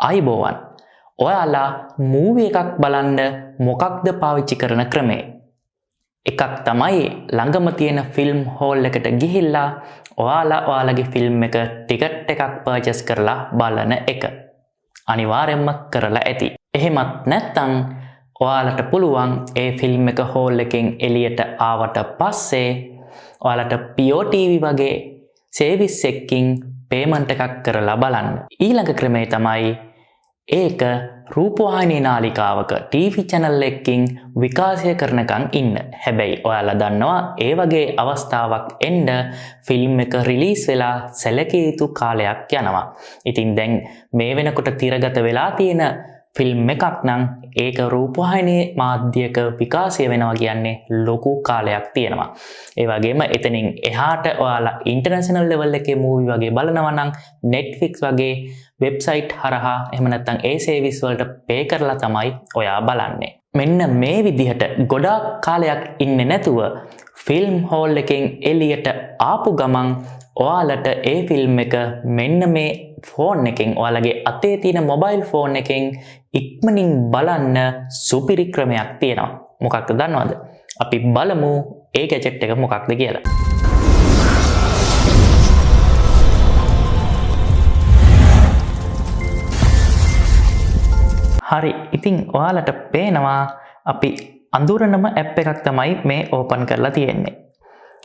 ආයිබෝවන්. ඔයාලා මූවි එකක් බලන්න මොකක්ද පාවිච්චි කරන ක්‍රමය? එකක් තමයි ළඟම තියෙන ෆිල්ම් හෝල් එකට ගිහිල්ලා ඔයාලගේ ෆිල්ම් එක ටිකට් එකක් පර්චේස් කරලා බලන එක. අනිවාර්යයෙන්ම කරලා ඇති. එහෙමත් නැත්නම් ඔයාලට පුළුවන් ඒ ෆිල්ම් එක හෝල් එකෙන් එළියට ආවට පස්සේ ඔයාලට POTV වගේ සර්විස් එකකින් පේමන්ට් එකක් කරලා බලන්න. ඊළඟ ක්‍රමය තමයි ඒක රූපවාහිනී නාලිකාවක TV channel එකකින් විකාශය කරනකන් ඉන්න. හැබැයි ඔයාලා දන්නවා ඒ වගේ අවස්ථාවක් එන්න ෆිල්ම් එක රිලීස් වෙලා සැලකිය යුතු කාලයක් යනවා. ඉතින් දැන් මේ වෙනකොට තිරගත වෙලා තියෙන ෆිල්ම් එකක් නම් ඒක රූපවාහිනී මාධ්‍යයක විකාශය වෙනවා කියන්නේ ලොකු කාලයක් තියෙනවා. ඒ වගේම එතනින් එහාට ඔයාලා ඉන්ටර්නැෂනල් ලෙවල් එකේ මූවි වගේ බලනවා නම් Netflix වගේ වෙබ්සයිට් හරහා එහෙම නැත්නම් ඒ සර්විස් වලට පේ කරලා තමයි ඔයා බලන්නේ. මෙන්න මේ විදිහට ගොඩාක් කාලයක් ඉන්නේ නැතුව ෆිල්ම් හෝල් එකෙන් එළියට ආපු ගමන් ඔයාලට ඒ ෆිල්ම් එක මෙන්න මේ ෆෝන් එකෙන් ඔයාලගේ අතේ තියෙන මොබයිල් ෆෝන් එකෙන් ඉක්මනින් බලන්න සුපිරි ක්‍රමයක් තියෙනවා. මොකක්ද දන්නවද? අපි බලමු ඒ ගැජට් එක මොකක්ද කියලා. හරි, ඉතින් ඔයාලට පේනවා අපි අඳුරනම ඇප් එකක් තමයි මේ ඕපන් කරලා තියෙන්නේ.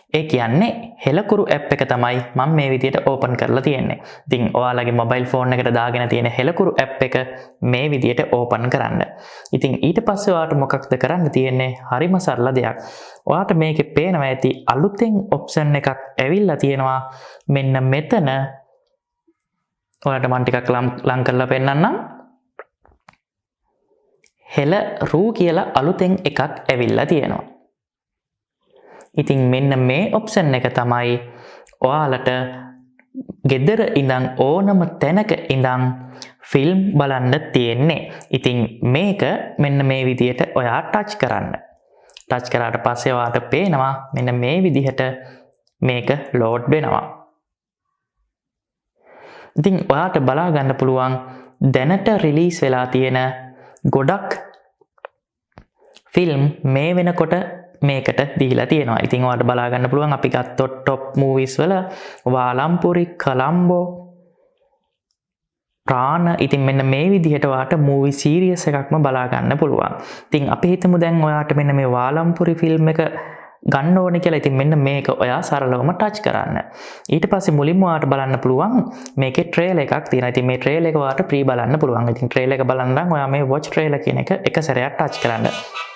ඒ කියන්නේ හෙලකුරු ඇප් එක තමයි මම මේ විදිහට ඕපන් කරලා තියෙන්නේ. ඉතින් ඔයාලගේ මොබයිල් ෆෝන් එකට දාගෙන තියෙන හෙලකුරු ඇප් එක මේ විදිහට ඕපන් කරන්න. ඉතින් ඊට පස්සේ ඔයාලට මොකක්ද කරන්න තියෙන්නේ? හරිම සරල දෙයක්. ඔයාලට මේකේ පේනවා ඇති අලුතෙන් ඔප්ෂන් එකක් ඇවිල්ලා තියෙනවා. මෙන්න මෙතන ඔයාලට මම ටිකක් ලං කරලා පෙන්නන්නම්. හෙලරූ කියලා අලුතෙන් එකක් ඇවිල්ලා තියෙනවා. ඉතින් මෙන්න මේ ඔප්ෂන් එක තමයි ඔයාලට ගෙදර ඉඳන් ඕනම තැනක ඉඳන් ෆිල්ම් බලන්න තියෙන්නේ. ඉතින් මේක මෙන්න මේ විදිහට ඔයා ටච් කරන්න. ටච් කරාට පස්සේ ඔයාලට පේනවා මෙන්න මේ විදිහට මේක ලෝඩ් වෙනවා. ඉතින් ඔයාලට බලා ගන්න පුළුවන් දැනට රිලීස් වෙලා තියෙන ගොඩක් ෆිල්ම් මේ වෙනකොට මේකට දීලා තියෙනවා. ඉතින් ඔයාලට බලා ගන්න පුළුවන් අපි ගත්තොත් টপ මූවිස් වල වාලම්පුරි, කොලම්බෝ, ප්‍රාණ. ඉතින් මෙන්න මේ විදිහට ඔයාලට මූවි සීරීස් එකක්ම බලා ගන්න පුළුවන්. ඉතින් අපි හිතමු දැන් ඔයාලට මෙන්න මේ වාලම්පුරි ෆිල්ම් එක ගන්න ඕනේ කියලා. ඉතින් මෙන්න මේක ඔයා සරලවම ටච් කරන්න. ඊට පස්සේ මුලින්ම ඔයාලට බලන්න පුළුවන් මේකේ ට්‍රේලර් එකක් තියෙනවා. ඉතින් මේ ට්‍රේලර් එක ඔයාලට ප්‍රී බලන්න පුළුවන්. ඉතින් ට්‍රේලර් එක බලන්න නම් ඔයා මේ watch trailer කියන එක සැරයක් ටච් කරන්න.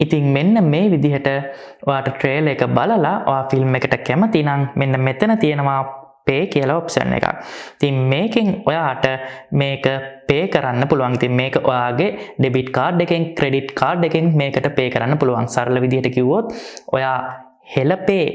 ඉතින් මෙන්න මේ විදිහට ඔයාට ට්‍රේලර් එක බලලා ඔයා ෆිල්ම් එකට කැමති නම් මෙන්න මෙතන තියෙනවා පේ කියලා ඔප්ෂන් එකක්. ඉතින් මේකෙන් ඔයාට මේක පේ කරන්න පුළුවන්. ඉතින් මේක ඔයාගේ ඩෙබිට් කාඩ් එකෙන් ක්‍රෙඩිට් කාඩ් එකෙන් මේකට පේ කරන්න පුළුවන්. සරල විදිහට කිව්වොත් ඔයා හෙලපේ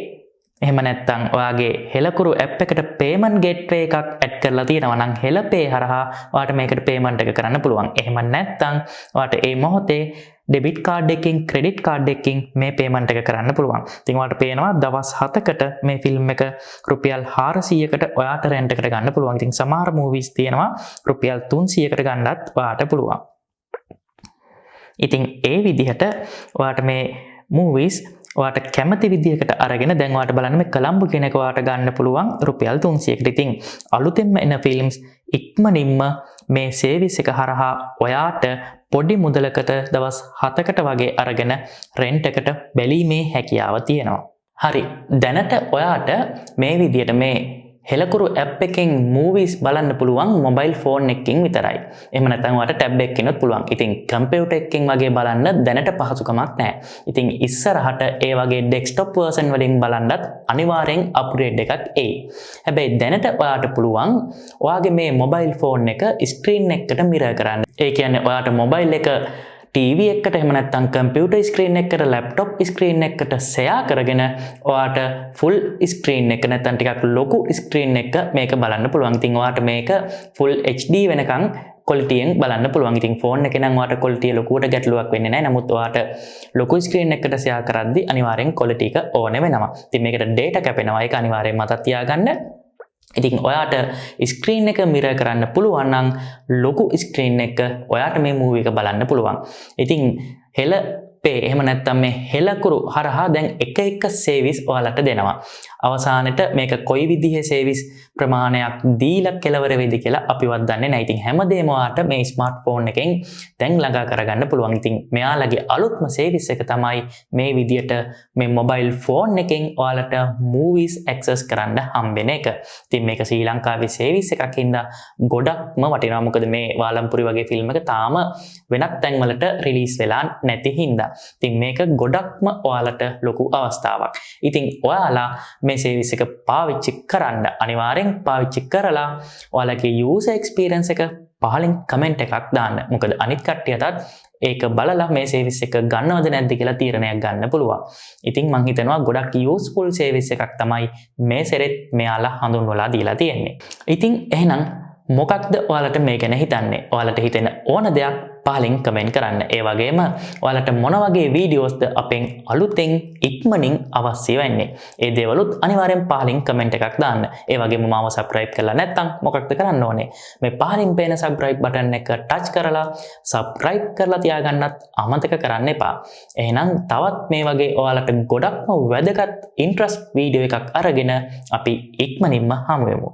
එහෙම නැත්නම් ඔයාගේ හෙලකුරු ඇප් එකට පේමන්ට් ගේට්වේ එකක් ඇඩ් කරලා තියෙනවා නම් හෙලපේ හරහා ඔයාට මේකට පේමන්ට් එක කරන්න පුළුවන්. එහෙම නැත්නම් ඔයාට ඒ මොහොතේ ඩෙබිට් කාඩ් එකකින් ක්‍රෙඩිට් කාඩ් එකකින් මේ පේමන්ට් එක කරන්න පුළුවන්. ඉතින් ඔයාලට පේනවා දවස් 7කට මේ ෆිල්ම් එක රුපියල් 400කට ඔයාට රෙන්ට් එකට ගන්න පුළුවන්. ඉතින් සමහර මූවිස් තියෙනවා රුපියල් 300කට ගන්නත් ඔයාට පුළුවන්. ඉතින් ඒ විදිහට ඔයාට මේ මූවිස් ඔයාට කැමති විදිහකට අරගෙන දැන් ඔයාට බලන්න මේ කොලම්බෝ කියන එක ඔයාට ගන්න පුළුවන් රුපියල් 300කට. ඉතින් අලුතෙන්ම එන ෆිල්ම්ස් ඉක්මනින්ම මේ සර්විස් එක හරහා ඔයාට පොඩි මුදලකට දවස් 7කට වගේ අරගෙන රෙන්ට් එකට බැලීමේ හැකියාව තියෙනවා. හරි, දැනට ඔයාට මේ විදිහට මේ හෙලකුරු ඇප් එකෙන් මූවිස් බලන්න පුළුවන් මොබයිල් ෆෝන් එකකින් විතරයි. එහෙම නැත්නම් ඔයාලට ටැබ් එකකිනුත් පුළුවන්. ඉතින් කම්පියුටර් එකකින් වගේ බලන්න දැනට පහසුකමක් නැහැ. ඉතින් ඉස්සරහට ඒ වගේ ඩෙස්ක්ටොප් වර්ෂන් වලින් බලන්නත් අනිවාර්යෙන් අප්ග්‍රේඩ් එකක් එයි. හැබැයි දැනට ඔයාලට පුළුවන් ඔයාගේ මේ මොබයිල් ෆෝන් එක ස්ක්‍රීන් එකකට මිරර් කරන්න. ඒ කියන්නේ ඔයාලට මොබයිල් එක TV එකට එහෙම නැත්නම් කම්පියුටර් ස්ක්‍රීන් එකකට ලැප්ටොප් ස්ක්‍රීන් එකකට ෂෙයා කරගෙන ඔයාට ෆුල් ස්ක්‍රීන් එක නැත්නම් ටිකක් ලොකු ස්ක්‍රීන් එක මේක බලන්න පුළුවන්. ඉතින් ඔයාට මේක ෆුල් HD වෙනකන් ක්වොලිටියෙන් බලන්න පුළුවන්. ඉතින් ෆෝන් එකේ නම් ඔයාට ක්වොලිටිය ලොකුවට ගැටලුවක් වෙන්නේ නැහැ. නමුත් ඔයාට ලොකු ස්ක්‍රීන් එකකට ෂෙයා කරද්දී අනිවාර්යෙන් ක්වොලිටි එක ඕනේ වෙනවා. ඉතින් මේකට data කැපෙනවා. ඒක අනිවාර්යෙන් මතක තියාගන්න. ඉතින් ඔයාට ස්ක්‍රීන් එක මිරර් කරන්න පුළුවන් නම් ලොකු ස්ක්‍රීන් එක ඔයාට මේ මූවි එක බලන්න පුළුවන්. ඉතින් හෙළ පේ එහෙම නැත්නම් මේ හෙළකුරු හරහා දැන් එක සර්විස් ඔයාලට දෙනවා. අවසානෙට මේක කොයි විදිහේ සර්විස් ප්‍රමාණයක් දීලා කෙලවර වෙයිද කියලා අපිවත් දන්නේ නැහැ. ඉතින් හැමදේම ඔයාට මේ ස්මාර්ට්ෆෝන් එකෙන් දැන් ළඟා කරගන්න පුළුවන්. ඉතින් මෙයාලගේ අලුත්ම සර්විස් එක තමයි මේ විදියට මේ මොබයිල් ෆෝන් එකෙන් ඔයාලට මූවිස් ඇක්සස් කරන්න හම්බෙන එක. ඉතින් මේක ශ්‍රී ලංකාවේ සර්විස් එකක් හින්දා ගොඩක්ම වටිනවා. මොකද මේ වාලම්පුරි වගේ ෆිල්ම් එක තාම වෙනත් තැන්වලට රිලීස් වෙලා නැති හින්දා. ඉතින් මේක ගොඩක්ම ඔයාලට ලොකු අවස්ථාවක්. ඉතින් ඔයාලා මේ සර්විස් එක පාවිච්චි කරන්න අනිවාර්යෙන් පාවිච්චි කරලා ඔයාලගේ යූසර් එක්ස්පීරියන්ස් එක පහලින් කමෙන්ට් එකක් දාන්න. මොකද අනිත් කට්ටියටත් ඒක බලලා මේ සර්විස් එක ගන්නවද නැද්ද කියලා තීරණයක් ගන්න පුළුවන්. ඉතින් මම හිතනවා ගොඩක් යූස්ෆුල් සර්විස් එකක් තමයි මේ සෙරෙත් මෙයාලා හඳුන්වලා දීලා තියෙන්නේ. ඉතින් එහෙනම් මොකක්ද ඔයාලට මේ ගැන හිතන්නේ? ඔයාලට හිතෙන ඕන දෙයක් පහලින් කමෙන්ට් කරන්න. ඒ වගේම ඔයාලට මොන වගේ වීඩියෝස්ද අපෙන් අලුතෙන් ඉක්මනින් අවශ්‍ය වෙන්නේ? ඒ දේවලුත් අනිවාර්යෙන් පහලින් කමෙන්ට් එකක් දාන්න. ඒ වගේම මාව සබ්ස්ක්‍රයිබ් කරලා නැත්නම් මොකක්ද කරන්න ඕනේ? මේ පහලින් පේන සබ්ස්ක්‍රයිබ් බටන් එක ටච් කරලා සබ්ස්ක්‍රයිබ් කරලා තියාගන්නත් අමතක කරන්න එපා. එහෙනම් තවත් මේ වගේ ඔයාලට ගොඩක්ම වැදගත් ඉන්ට්‍රස්ට් වීඩියෝ එකක් අරගෙන අපි ඉක්මනින්ම හමු වෙමු.